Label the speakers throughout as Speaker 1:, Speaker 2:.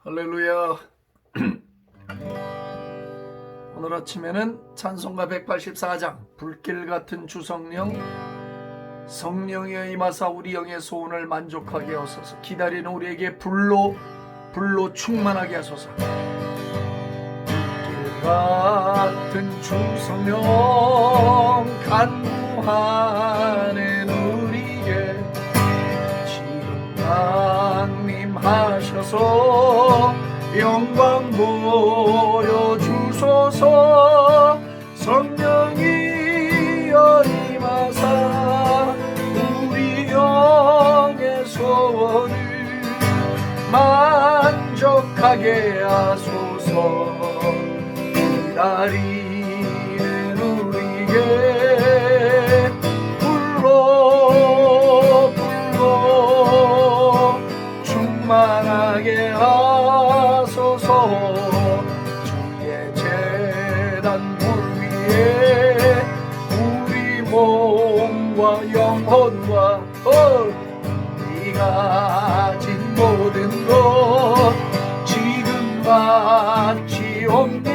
Speaker 1: 할렐루야. 오늘 아침에는 찬송가 184장 불길 같은 주성령, 성령의 임하사 우리 영의 소원을 만족하게 하소서. 기다리는 우리에게 불로 충만하게 하소서. 불길 같은 주성령 간구하는 우리에게 지금 강림하셔서 영광 보여주소서. 성령이여 임하사 우리 영의 소원을 만족하게 하소서. 기다리는 우리에게 불로 충만하게 하소서. 주의 제단 불 위에 우리 몸과 영혼과 우리 가진 모든 것 지금 바치옵니다.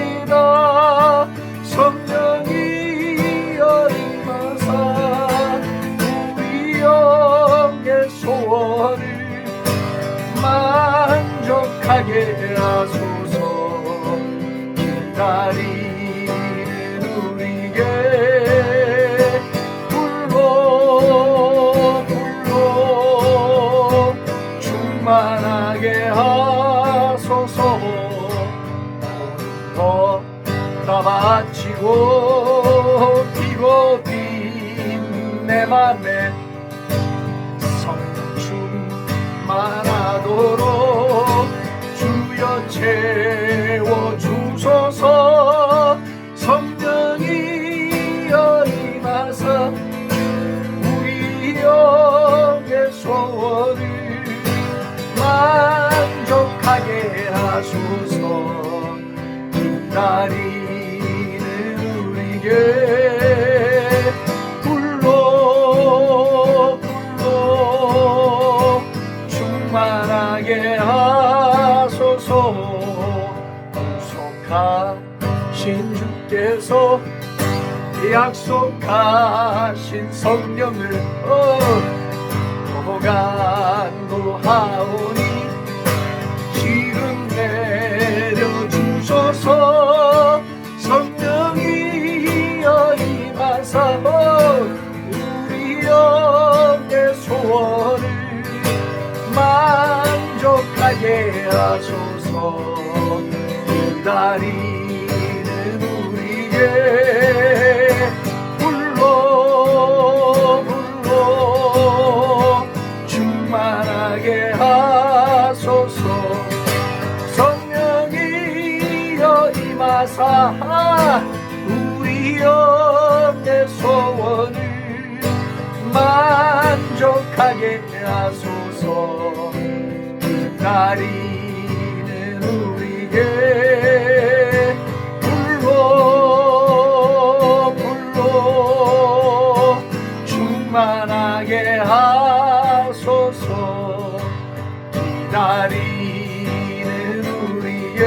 Speaker 1: 성령이여 임하사 우리 영의 소원을 만족하게 하소서. 기다리는 우리에게 불로 충만하게 하소서. 모든 것 다 바치고 피고 빈 내 맘에 성령 충만하도록 주여 채워주소서. 성령이여 임하사 우리 영의 소원을 만족하게 하소서. 기다리는 우리에게 불로 충만하게 하소서. 약속하신 주께서 약속하신 성령을 간구하오니 지금 내려주소서. 성령이여 임하사 우리 영의 소원을 만족하게 하소서. 기다리는 우리에게 불로 충만하게 하소서. 성령이여 임하사 우리 영의 소원을 만족하게 하소서. 기다리는 우리에게 불로 충만하게 하소서. 기다리는 우리에게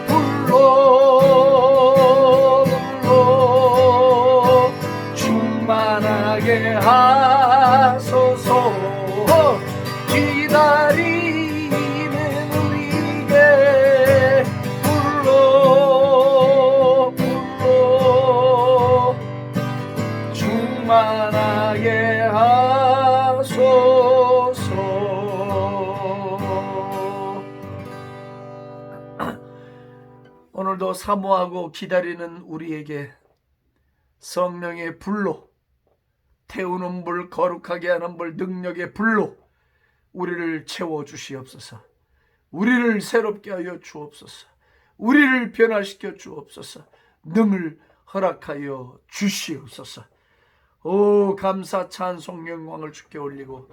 Speaker 1: 불로 충만하게 하소서. 기다리는 우리에게 불로 충만하게 하소서. 오늘도 사모하고 기다리는 우리에게 성령의 불로, 태우는 불, 거룩하게 하는 불, 능력의 불로 우리를 채워주시옵소서. 우리를 새롭게 하여 주옵소서. 우리를 변화시켜 주옵소서. 능을 허락하여 주시옵소서. 오, 감사 찬송 영광을 주께 올리고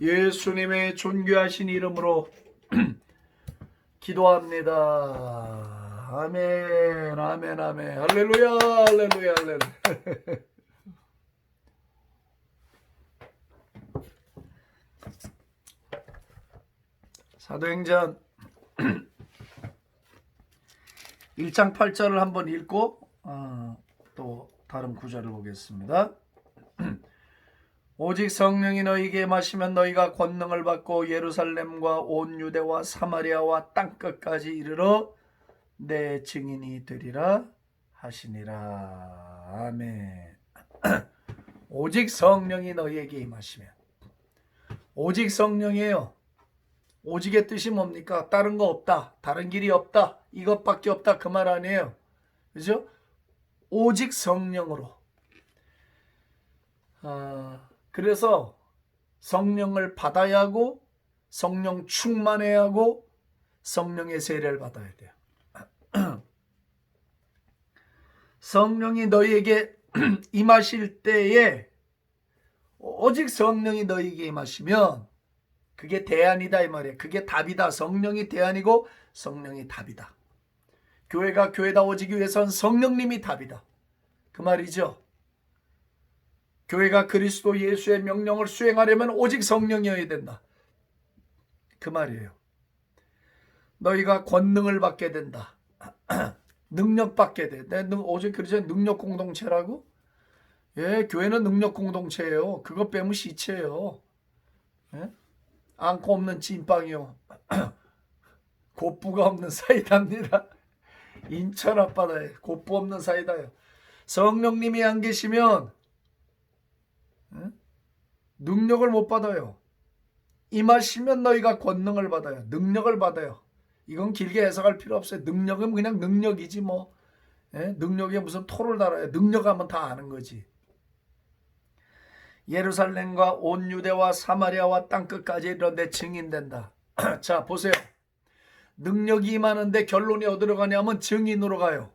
Speaker 1: 예수님의 존귀하신 이름으로 기도합니다. 아멘, 아멘, 아멘. 할렐루야, 할렐루야, 할렐루야. 사도행전 1장 8절을 한번 읽고 또 다른 구절을 보겠습니다. 오직 성령이 너희에게 임하시면 너희가 권능을 받고 예루살렘과 온 유대와 사마리아와 땅끝까지 이르러 내 증인이 되리라 하시니라. 아멘. 오직 성령이 너희에게 임하시면, 오직 성령이에요. 오직의 뜻이 뭡니까? 다른 거 없다, 다른 길이 없다, 이것밖에 없다, 그 말 아니에요. 그죠? 오직 성령으로. 그래서 성령을 받아야 하고, 성령 충만해야 하고, 성령의 세례를 받아야 돼요. 성령이 너희에게 임하실 때에, 오직 성령이 너희에게 임하시면 그게 대안이다 이 말이에요. 그게 답이다. 성령이 대안이고 성령이 답이다. 교회가 교회다워지기 위해선 성령님이 답이다, 그 말이죠. 교회가 그리스도 예수의 명령을 수행하려면 오직 성령이어야 된다, 그 말이에요. 너희가 권능을 받게 된다. 능력 받게 돼. 오직 그러죠. 능력 공동체라고? 예, 교회는 능력 공동체예요. 그거 빼면 시체예요. 예? 안고 없는 찐빵이요. 곱부가 없는 사이다입니다. 인천 앞바다에 곱부 없는 사이다요. 성령님이 안 계시면 능력을 못 받아요. 임하시면 너희가 권능을 받아요. 능력을 받아요. 이건 길게 해석할 필요 없어요. 능력은 그냥 능력이지 뭐. 능력에 무슨 토를 달아요. 능력하면 다 아는 거지. 예루살렘과 온 유대와 사마리아와 땅끝까지 이르러 내 증인된다. 자, 보세요. 능력이 임하는데 결론이 어디로 가냐면 증인으로 가요.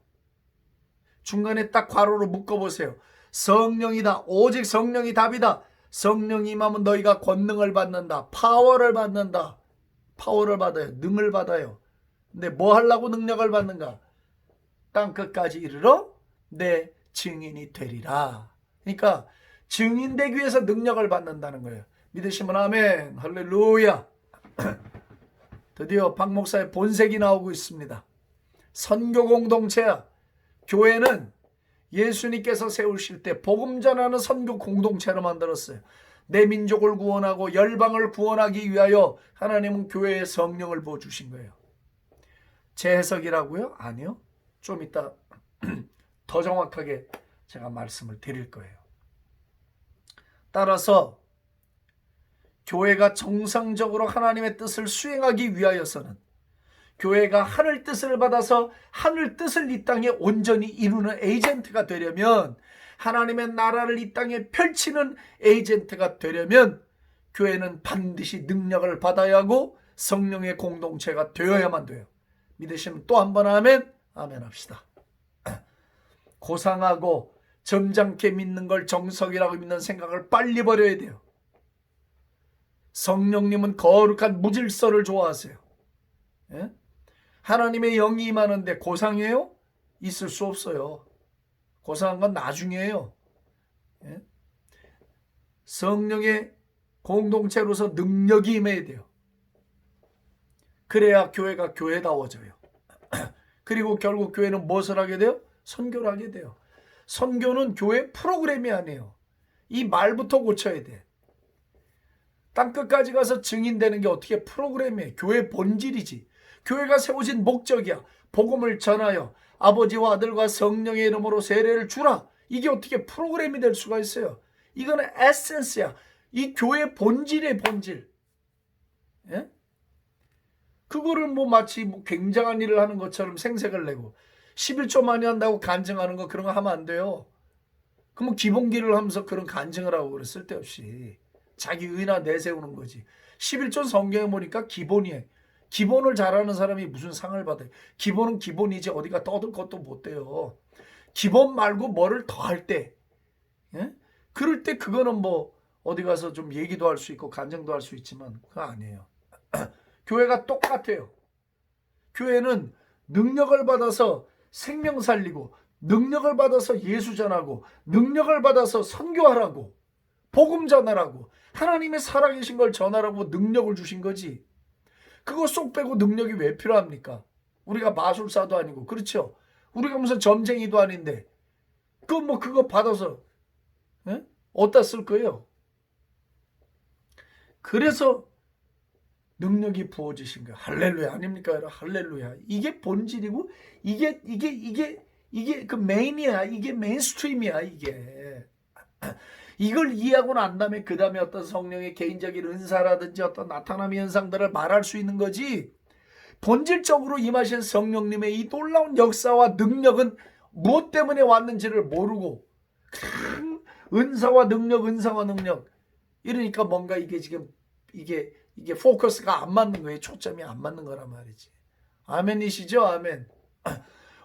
Speaker 1: 중간에 딱 괄호로 묶어보세요. 성령이다. 오직 성령이 답이다. 성령이 임하면 너희가 권능을 받는다. 파워를 받는다. 파워를 받아요. 능을 받아요. 근데 뭐 하려고 능력을 받는가? 땅끝까지 이르러 내 증인이 되리라. 그러니까 증인되기 위해서 능력을 받는다는 거예요. 믿으시면 아멘. 할렐루야. 드디어 박 목사의 본색이 나오고 있습니다. 선교 공동체야. 교회는 예수님께서 세우실 때 복음 전하는 선교 공동체로 만들었어요. 내 민족을 구원하고 열방을 구원하기 위하여 하나님은 교회에 성령을 부어주신 거예요. 제 해석이라고요? 아니요. 좀 이따 더 정확하게 제가 말씀을 드릴 거예요. 따라서 교회가 정상적으로 하나님의 뜻을 수행하기 위하여서는, 교회가 하늘 뜻을 받아서 하늘 뜻을 이 땅에 온전히 이루는 에이전트가 되려면, 하나님의 나라를 이 땅에 펼치는 에이전트가 되려면 교회는 반드시 능력을 받아야 하고 성령의 공동체가 되어야만 돼요. 믿으시면 또 한 번 아멘. 아멘 합시다. 고상하고 점잖게 믿는 걸 정석이라고 믿는 생각을 빨리 버려야 돼요. 성령님은 거룩한 무질서를 좋아하세요. 예? 하나님의 영이 임하는데 고상해요? 있을 수 없어요. 고상한 건 나중이에요. 예? 성령의 공동체로서 능력이 임해야 돼요. 그래야 교회가 교회다워져요. 그리고 결국 교회는 무엇을 하게 돼요? 선교를 하게 돼요. 선교는 교회 프로그램이 아니에요. 이 말부터 고쳐야 돼. 땅끝까지 가서 증인되는 게 어떻게 프로그램이에요? 교회 본질이지. 교회가 세워진 목적이야. 복음을 전하여 아버지와 아들과 성령의 이름으로 세례를 주라. 이게 어떻게 프로그램이 될 수가 있어요? 이거는 에센스야. 이 교회의 본질의 본질. 예? 그거를 뭐 마치 굉장한 일을 하는 것처럼 생색을 내고 11조 많이 한다고 간증하는 거, 그런 거 하면 안 돼요. 그러면 기본기를 하면서 그런 간증을 하고 그래. 쓸데없이 자기 의나 내세우는 거지. 11조 성경에 보니까 기본이에요. 기본을 잘하는 사람이 무슨 상을 받아요. 기본은 기본이지 어디가 떠들 것도 못 돼요. 기본 말고 뭐를 더 할 때, 예? 그럴 때 그거는 뭐 어디 가서 좀 얘기도 할 수 있고 간증도 할 수 있지만 그거 아니에요. 교회가 똑같아요. 교회는 능력을 받아서 생명 살리고, 능력을 받아서 예수 전하고, 능력을 받아서 선교하라고, 복음 전하라고, 하나님의 살아계신 걸 전하라고 능력을 주신 거지. 그거 쏙 빼고 능력이 왜 필요합니까? 우리가 마술사도 아니고, 그렇죠? 우리가 무슨 점쟁이도 아닌데 그거 받아서 어디다 쓸 거예요? 그래서 능력이 부어지신 거예요. 할렐루야 아닙니까? 여러분? 할렐루야. 이게 본질이고 이게 그 메인이야. 이게 메인스트림이야. 이게 이걸 이해하고 난 다음에 그 다음에 어떤 성령의 개인적인 은사라든지 어떤 나타남의 현상들을 말할 수 있는 거지. 본질적으로 임하신 성령님의 이 놀라운 역사와 능력은 무엇 때문에 왔는지를 모르고 은사와 능력, 은사와 능력 이러니까 뭔가 이게 지금 이게 포커스가 안 맞는 거예요. 초점이 안 맞는 거란 말이지. 아멘이시죠? 아멘.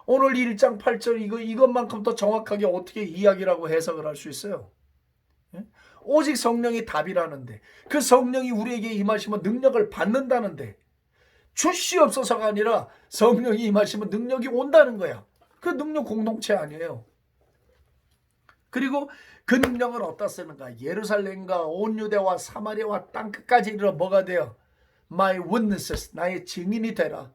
Speaker 1: 오늘 1장 8절 이것만큼 더 정확하게 어떻게 이야기라고 해석을 할 수 있어요? 오직 성령이 답이라는데 그 성령이 우리에게 임하시면 능력을 받는다는데 주시옵소서가 아니라 성령이 임하시면 능력이 온다는 거야. 그 능력 공동체 아니에요. 그리고 그 능력을 어디다 쓰는가? 예루살렘과 온 유대와 사마리아와 땅끝까지 이르러 뭐가 돼요? My witnesses, 나의 증인이 되라.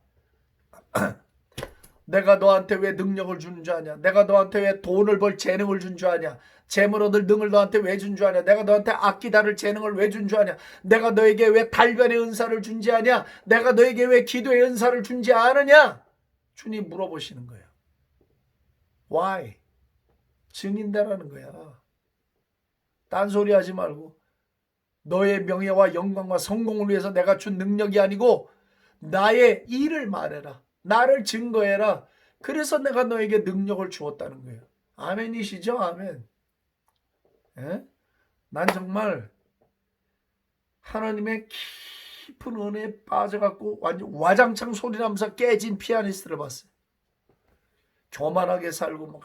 Speaker 1: 내가 너한테 왜 능력을 주는 줄 아냐? 내가 너한테 왜 돈을 벌 재능을 준 줄 아냐? 재물 얻을 능을 너한테 왜 준 줄 아냐? 내가 너한테 악기 다룰 재능을 왜 준 줄 아냐? 내가 너에게 왜 달변의 은사를 준지 아냐? 내가 너에게 왜 기도의 은사를 준지 않으냐? 주님 물어보시는 거예요. Why? 증인되라는 거야. 딴소리 하지 말고 너의 명예와 영광과 성공을 위해서 내가 준 능력이 아니고 나의 일을 말해라. 나를 증거해라. 그래서 내가 너에게 능력을 주었다는 거예요. 아멘이시죠? 아멘. 예? 난 정말 하나님의 깊은 은혜에 빠져갖고 완전 와장창 소리 나면서 깨진 피아니스트를 봤어요. 교만하게 살고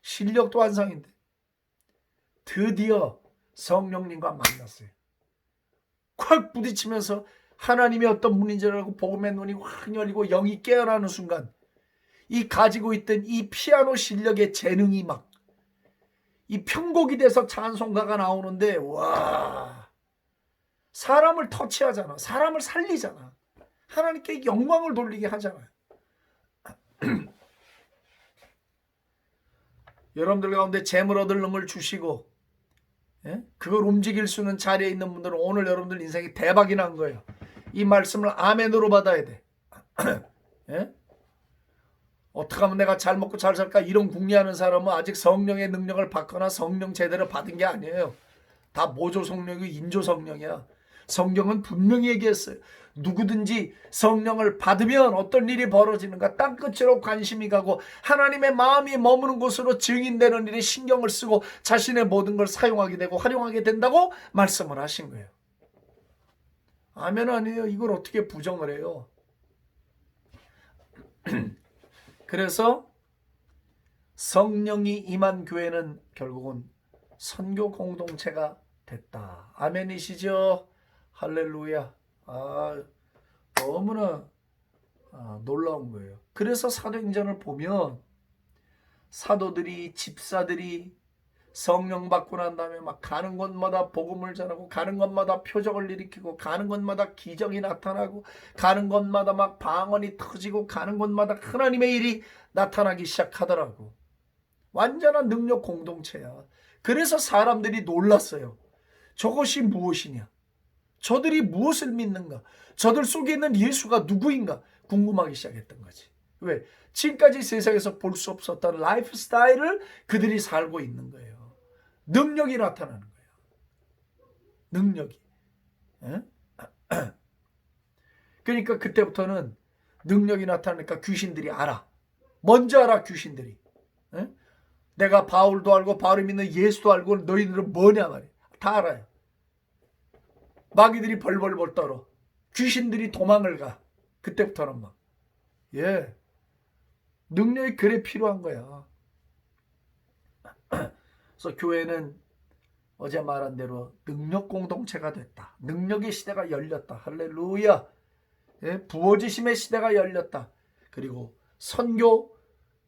Speaker 1: 실력도 한상인데 드디어 성령님과 만났어요. 콱 부딪히면서 하나님의 어떤 분인지를 알고 복음의 눈이 확 열리고 영이 깨어나는 순간 이 가지고 있던 이 피아노 실력의 재능이 막 이 편곡이 돼서 찬송가가 나오는데 와 사람을 터치하잖아. 사람을 살리잖아. 하나님께 영광을 돌리게 하잖아요. 여러분들 가운데 재물 얻을 능을 주시고 그걸 움직일 수 있는 자리에 있는 분들은 오늘 여러분들 인생이 대박이 난 거예요. 이 말씀을 아멘으로 받아야 돼. 어떻게 하면 내가 잘 먹고 잘 살까 이런 궁리하는 사람은 아직 성령의 능력을 받거나 성령 제대로 받은 게 아니에요. 다 모조 성령이고 인조 성령이야. 성경은 분명히 얘기했어요. 누구든지 성령을 받으면 어떤 일이 벌어지는가? 땅끝으로 관심이 가고 하나님의 마음이 머무는 곳으로 증인되는 일에 신경을 쓰고 자신의 모든 걸 사용하게 되고 활용하게 된다고 말씀을 하신 거예요. 아멘 아니에요. 이걸 어떻게 부정을 해요? 그래서 성령이 임한 교회는 결국은 선교 공동체가 됐다. 아멘이시죠? 할렐루야. 너무나 놀라운 거예요. 그래서 사도행전을 보면 사도들이 집사들이 성령 받고 난 다음에 막 가는 곳마다 복음을 전하고 가는 곳마다 표적을 일으키고 가는 곳마다 기적이 나타나고 가는 곳마다 막 방언이 터지고 가는 곳마다 하나님의 일이 나타나기 시작하더라고. 완전한 능력 공동체야. 그래서 사람들이 놀랐어요. 저것이 무엇이냐? 저들이 무엇을 믿는가? 저들 속에 있는 예수가 누구인가? 궁금하기 시작했던 거지. 왜? 지금까지 세상에서 볼 수 없었던 라이프 스타일을 그들이 살고 있는 거예요. 능력이 나타나는 거예요. 능력이. 그러니까 그때부터는 능력이 나타나니까 귀신들이 알아. 먼저 알아 귀신들이. 내가 바울도 알고 바울이 믿는 예수도 알고 너희들은 뭐냐 말이야. 다 알아요. 마귀들이 벌벌벌 떨어. 귀신들이 도망을 가. 그때부터는 막. 능력이 그래 필요한 거야. 그래서 교회는 어제 말한 대로 능력 공동체가 됐다. 능력의 시대가 열렸다. 할렐루야. 부어지심의 시대가 열렸다. 그리고 선교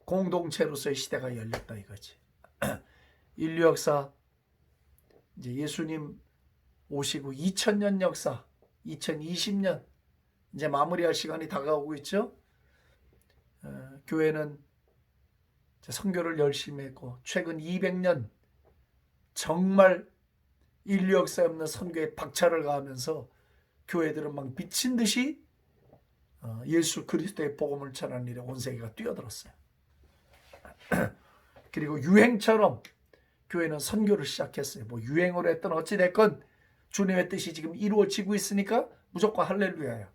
Speaker 1: 공동체로서의 시대가 열렸다 이거지. 인류 역사 이제 예수님 오시고 2000년 역사 2020년 이제 마무리할 시간이 다가오고 있죠. 교회는 선교를 열심히 했고 최근 200년 정말 인류 역사에 없는 선교에 박차를 가하면서 교회들은 막 미친 듯이 예수 그리스도의 복음을 전하는 일에 온 세계가 뛰어들었어요. 그리고 유행처럼 교회는 선교를 시작했어요. 뭐 유행으로 했던 어찌 됐건 주님의 뜻이 지금 이루어지고 있으니까 무조건 할렐루야예요.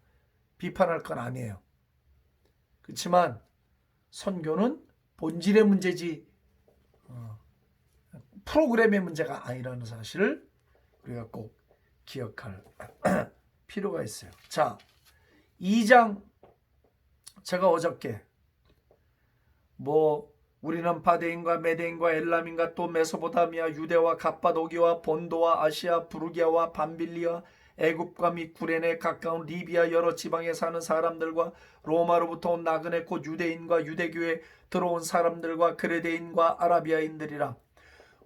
Speaker 1: 비판할 건 아니에요. 그렇지만 선교는 본질의 문제지 프로그램의 문제가 아니라는 사실을 우리가 꼭 기억할 필요가 있어요. 자, 2장 제가 어저께 우리는 바데인과 메데인과 엘람인과 또 메소포타미아, 유대와 갑바도기와 본도와 아시아, 부르기아와 밤빌리아, 애굽과 및 구레네 가까운 리비아 여러 지방에 사는 사람들과 로마로부터 온 나그네 곧 유대인과 유대교에 들어온 사람들과 그레데인과 아라비아인들이라.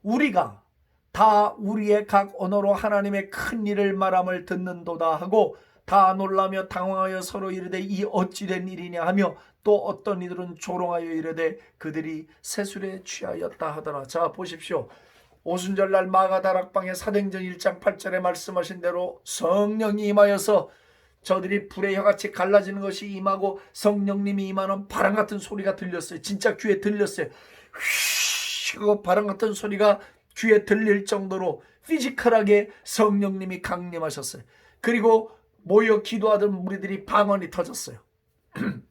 Speaker 1: 우리가 다 우리의 각 언어로 하나님의 큰 일을 말함을 듣는도다 하고 다 놀라며 당황하여 서로 이르되 이 어찌된 일이냐 하며 또 어떤 이들은 조롱하여 이르되 그들이 세술에 취하였다 하더라. 자, 보십시오. 오순절날 마가다락방의 사도행전 1장 8절에 말씀하신 대로 성령이 임하여서 저들이 불의 혀같이 갈라지는 것이 임하고 성령님이 임하는 바람 같은 소리가 들렸어요. 진짜 귀에 들렸어요. 휘, 그 바람 같은 소리가 귀에 들릴 정도로 피지컬하게 성령님이 강림하셨어요. 그리고 모여 기도하던 무리들이 방언이 터졌어요. 근데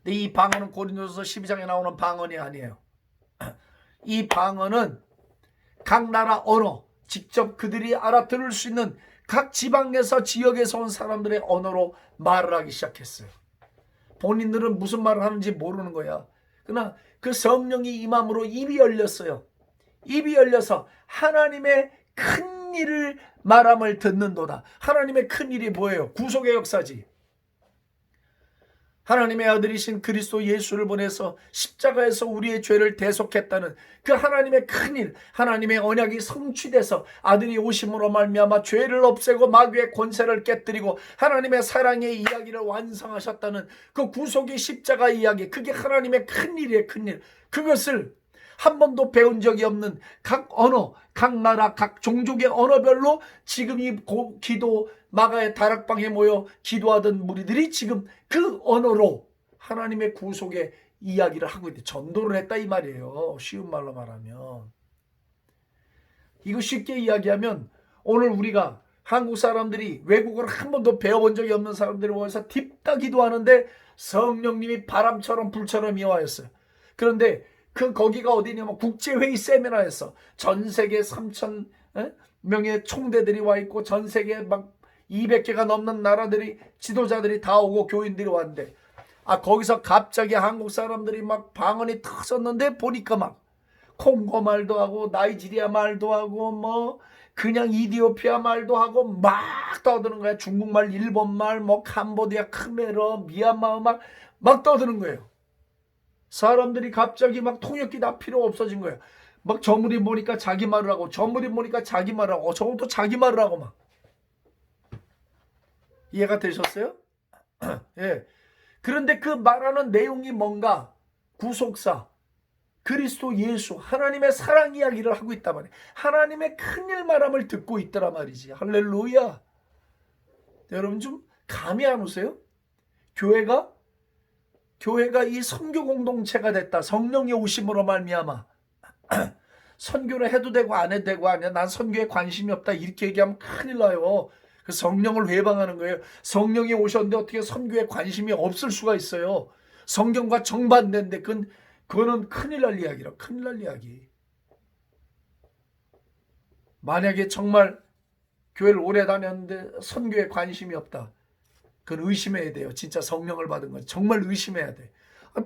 Speaker 1: 이 방언은 고린도서 12장에 나오는 방언이 아니에요. 이 방언은 각 나라 언어, 직접 그들이 알아들을 수 있는 각 지방에서 지역에서 온 사람들의 언어로 말을 하기 시작했어요. 본인들은 무슨 말을 하는지 모르는 거야. 그러나 그 성령이 임함으로 입이 열렸어요. 입이 열려서 하나님의 큰 일을 말함을 듣는도다. 하나님의 큰 일이 뭐예요? 구속의 역사지. 하나님의 아들이신 그리스도 예수를 보내서 십자가에서 우리의 죄를 대속했다는 그 하나님의 큰일, 하나님의 언약이 성취돼서 아들이 오심으로 말미암아 죄를 없애고 마귀의 권세를 깨뜨리고 하나님의 사랑의 이야기를 완성하셨다는 그 구속의 십자가 이야기, 그게 하나님의 큰일이에요. 큰일. 그것을 한 번도 배운 적이 없는 각 언어, 각 나라, 각 종족의 언어별로 지금 이 기도 마가의 다락방에 모여 기도하던 무리들이 지금 그 언어로 하나님의 구속의 이야기를 하고 있는데 전도를 했다 이 말이에요. 쉬운 말로 말하면. 이거 쉽게 이야기하면 오늘 우리가 한국 사람들이 외국어를 한 번도 배워본 적이 없는 사람들이 모여서 딥다 기도하는데 성령님이 바람처럼 불처럼 임하였어요. 그런데 거기가 어디냐면 국제회의 세미나에서 전 세계 3,000명의 총대들이 와 있고 전 세계 막 200개가 넘는 나라들이 지도자들이 다 오고 교인들이 왔는데 거기서 갑자기 한국 사람들이 막 방언이 터졌는데 보니까 막 콩고 말도 하고 나이지리아 말도 하고 뭐 그냥 이디오피아 말도 하고 막 떠드는 거야. 중국말, 일본말, 뭐 캄보디아, 크메르, 미얀마 막 떠드는 거예요. 사람들이 갑자기 막 통역기 다 필요 없어진 거예요. 막 저물이 보니까 자기 말을 하고 저물이 보니까 자기 말을 하고 저것도 자기 말을 하고 막. 이해가 되셨어요? 예. 그런데 그 말하는 내용이 뭔가 구속사, 그리스도 예수, 하나님의 사랑 이야기를 하고 있단 말이에요. 하나님의 큰일 말함을 듣고 있더라 말이지. 할렐루야. 여러분 좀 감이 안 오세요? 교회가 이 선교 공동체가 됐다. 성령의 오심으로 말미암아. 선교를 해도 되고 안 해도 되고 아니야. 난 선교에 관심이 없다. 이렇게 얘기하면 큰일 나요. 그 성령을 회방하는 거예요. 성령이 오셨는데 어떻게 선교에 관심이 없을 수가 있어요. 성경과 정반대인데 그거는 큰일 날 이야기라. 큰일 날 이야기. 만약에 정말 교회를 오래 다녔는데 선교에 관심이 없다. 그건 의심해야 돼요. 진짜 성령을 받은 건 정말 의심해야 돼.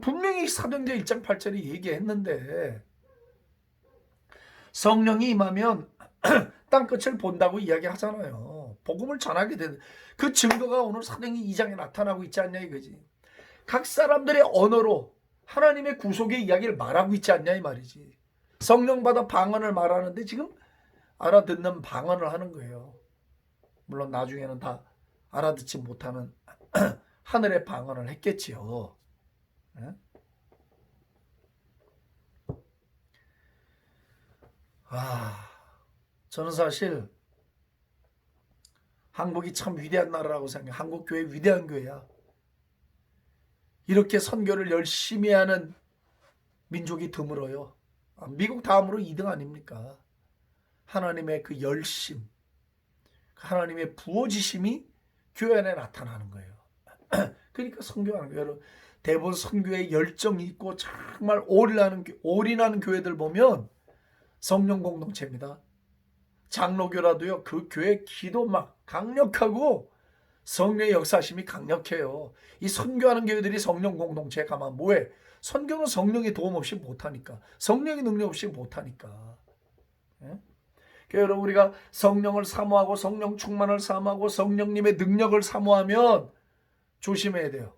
Speaker 1: 분명히 사도행전 1장 8절에 얘기했는데 성령이 임하면 땅끝을 본다고 이야기하잖아요. 복음을 전하게 되는 그 증거가 오늘 사도행전 2장에 나타나고 있지 않냐 이거지. 각 사람들의 언어로 하나님의 구속의 이야기를 말하고 있지 않냐 이 말이지. 성령 받아 방언을 말하는데 지금 알아듣는 방언을 하는 거예요. 물론 나중에는 다 알아듣지 못하는 하늘의 방언을 했겠지요. 예? 저는 사실 한국이 참 위대한 나라라고 생각해요. 한국 교회 위대한 교회야. 이렇게 선교를 열심히 하는 민족이 드물어요. 미국 다음으로 2등 아닙니까? 하나님의 그 열심, 하나님의 부어지심이 교회 안에 나타나는 거예요. 그러니까 선교하는 거예요. 여러분, 대부분 선교에 열정이 있고 정말 올인하는 교회들 보면 성령 공동체입니다. 장로교라도요, 그 교회 기도 막 강력하고 성령의 역사심이 강력해요. 이 선교하는 교회들이 성령 공동체에 가면 뭐해? 선교는 성령의 도움 없이 못하니까. 성령의 능력 없이 못하니까. 예? 여러분, 우리가 성령을 사모하고 성령 충만을 사모하고 성령님의 능력을 사모하면 조심해야 돼요.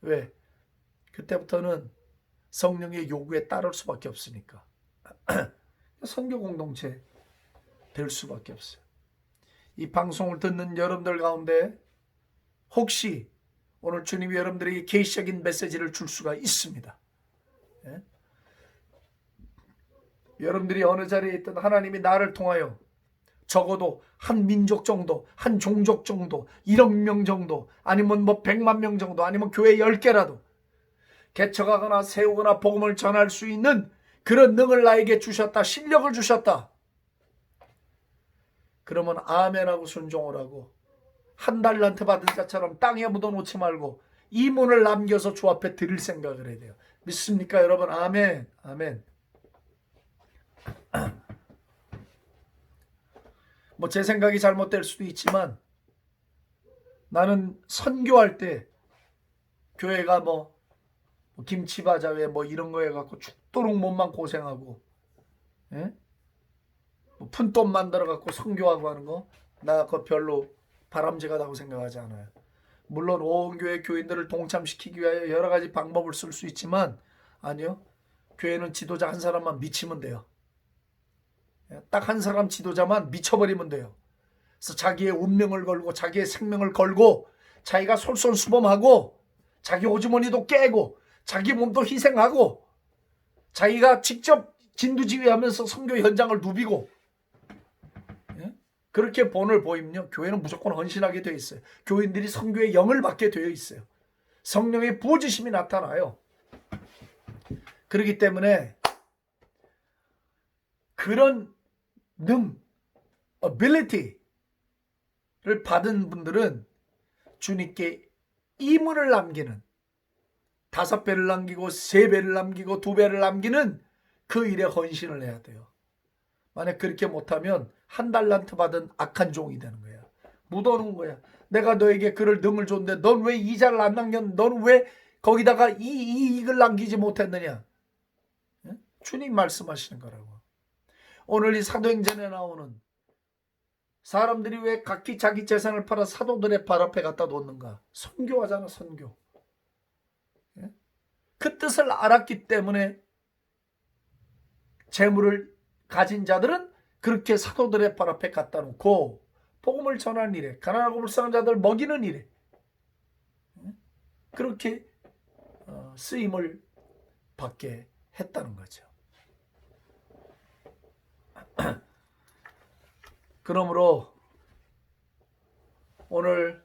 Speaker 1: 왜? 그때부터는 성령의 요구에 따를 수밖에 없으니까. 선교 공동체 될 수밖에 없어요. 이 방송을 듣는 여러분들 가운데 혹시 오늘 주님이 여러분들에게 계시적인 메시지를 줄 수가 있습니다. 예? 여러분들이 어느 자리에 있든 하나님이 나를 통하여 적어도 한 민족 정도, 한 종족 정도, 1억 명 정도, 아니면 뭐 100만 명 정도, 아니면 교회 10개라도 개척하거나 세우거나 복음을 전할 수 있는 그런 능을 나에게 주셨다, 실력을 주셨다. 그러면 아멘하고 순종을 하고 한 달란트 받은 자처럼 땅에 묻어놓지 말고 이 문을 남겨서 주 앞에 드릴 생각을 해야 돼요. 믿습니까 여러분? 아멘. 아멘. 뭐 제 생각이 잘못될 수도 있지만 나는 선교할 때 교회가 뭐 김치바자회 뭐 이런 거에 갖고 죽도록 몸만 고생하고, 예? 뭐 푼돈 만들어 갖고 선교하고 하는 거 나 그거 별로 바람직하다고 생각하지 않아요. 물론 온 교회 교인들을 동참시키기 위하여 여러 가지 방법을 쓸 수 있지만 아니요. 교회는 지도자 한 사람만 미치면 돼요. 딱 한 사람 지도자만 미쳐버리면 돼요. 그래서 자기의 운명을 걸고 자기의 생명을 걸고 자기가 솔선수범하고 자기 오주머니도 깨고 자기 몸도 희생하고 자기가 직접 진두지휘하면서 선교 현장을 누비고, 예? 그렇게 본을 보이면요 교회는 무조건 헌신하게 되어 있어요. 교인들이 선교의 영을 받게 되어 있어요. 성령의 부어지심이 나타나요. 그렇기 때문에 그런 ability를 받은 분들은 주님께 이문을 남기는 5배를 남기고 3배를 남기고 2배를 남기는 그 일에 헌신을 해야 돼요. 만약 그렇게 못하면 한 달란트 받은 악한 종이 되는 거야. 묻어놓은 거야. 내가 너에게 그를 능을 줬는데 넌 왜 이자를 안 남겼는데 넌 왜 거기다가 이 이익을 남기지 못했느냐. 주님 말씀하시는 거라고. 오늘 이 사도행전에 나오는 사람들이 왜 각기 자기 재산을 팔아 사도들의 발 앞에 갖다 놓는가? 선교하잖아, 선교. 그 뜻을 알았기 때문에 재물을 가진 자들은 그렇게 사도들의 발 앞에 갖다 놓고 복음을 전하는 일에, 가난하고 불쌍한 자들 먹이는 일에 그렇게 쓰임을 받게 했다는 거죠. 그러므로 오늘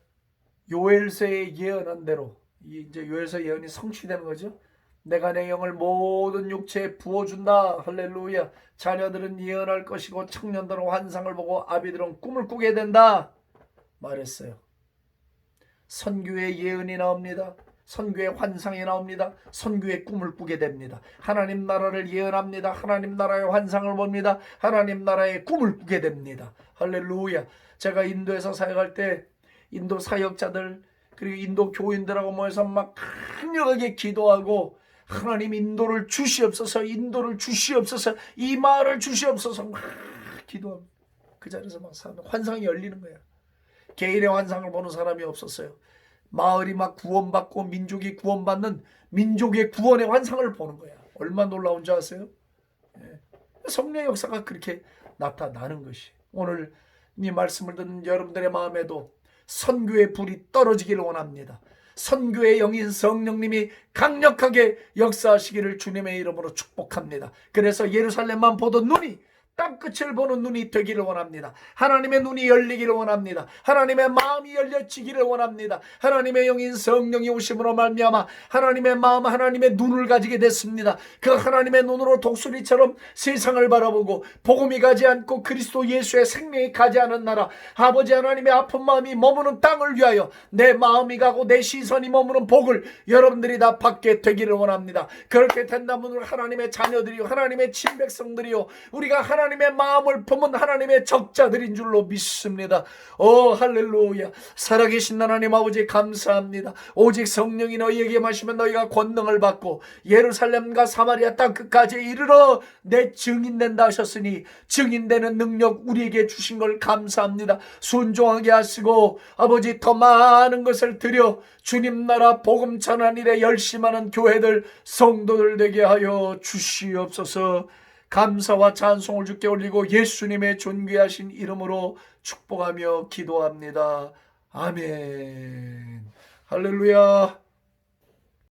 Speaker 1: 요엘서에 예언한 대로 이제 요엘서 예언이 성취되는 거죠. 내가 내 영을 모든 육체에 부어준다. 할렐루야. 자녀들은 예언할 것이고 청년들은 환상을 보고 아비들은 꿈을 꾸게 된다 말했어요. 선교의 예언이 나옵니다. 선교의 환상이 나옵니다. 선교의 꿈을 꾸게 됩니다. 하나님 나라를 예언합니다. 하나님 나라의 환상을 봅니다. 하나님 나라의 꿈을 꾸게 됩니다. 할렐루야. 제가 인도에서 사역할 때 인도 사역자들 그리고 인도 교인들하고 모여서 막 강력하게 기도하고 하나님 인도를 주시옵소서, 인도를 주시옵소서, 이 마을을 주시옵소서 막 기도합니다. 그 자리에서 막 환상이 열리는 거야. 개인의 환상을 보는 사람이 없었어요. 마을이 막 구원받고 민족이 구원받는 민족의 구원의 환상을 보는 거야. 얼마나 놀라운 줄 아세요? 성령의 역사가 그렇게 나타나는 것이. 오늘 이 말씀을 듣는 여러분들의 마음에도 선교의 불이 떨어지기를 원합니다. 선교의 영인 성령님이 강력하게 역사하시기를 주님의 이름으로 축복합니다. 그래서 예루살렘만 보던 눈이 땅끝을 보는 눈이 되기를 원합니다. 하나님의 눈이 열리기를 원합니다. 하나님의 마음이 열려지기를 원합니다. 하나님의 영인 성령이 오심으로 말미암아 하나님의 마음, 하나님의 눈을 가지게 됐습니다. 그 하나님의 눈으로 독수리처럼 세상을 바라보고 복음이 가지 않고 그리스도 예수의 생명이 가지 않은 나라, 아버지 하나님의 아픈 마음이 머무는 땅을 위하여 내 마음이 가고 내 시선이 머무는 복을 여러분들이 다 받게 되기를 원합니다. 그렇게 된다면 하나님의 자녀들이요, 하나님의 친백성들이요, 우리가 하나님의 마음을 품은 하나님의 적자들인 줄로 믿습니다. 오 할렐루야. 살아계신 하나님 아버지 감사합니다. 오직 성령이 너희에게 마시면 너희가 권능을 받고 예루살렘과 사마리아 땅 끝까지 이르러 내 증인된다 하셨으니 증인되는 능력 우리에게 주신 걸 감사합니다. 순종하게 하시고 아버지 더 많은 것을 드려 주님 나라 복음 전한 일에 열심하는 교회들 성도들 되게 하여 주시옵소서. 감사와 찬송을 주께 올리고 예수님의 존귀하신 이름으로 축복하며 기도합니다. 아멘. 할렐루야.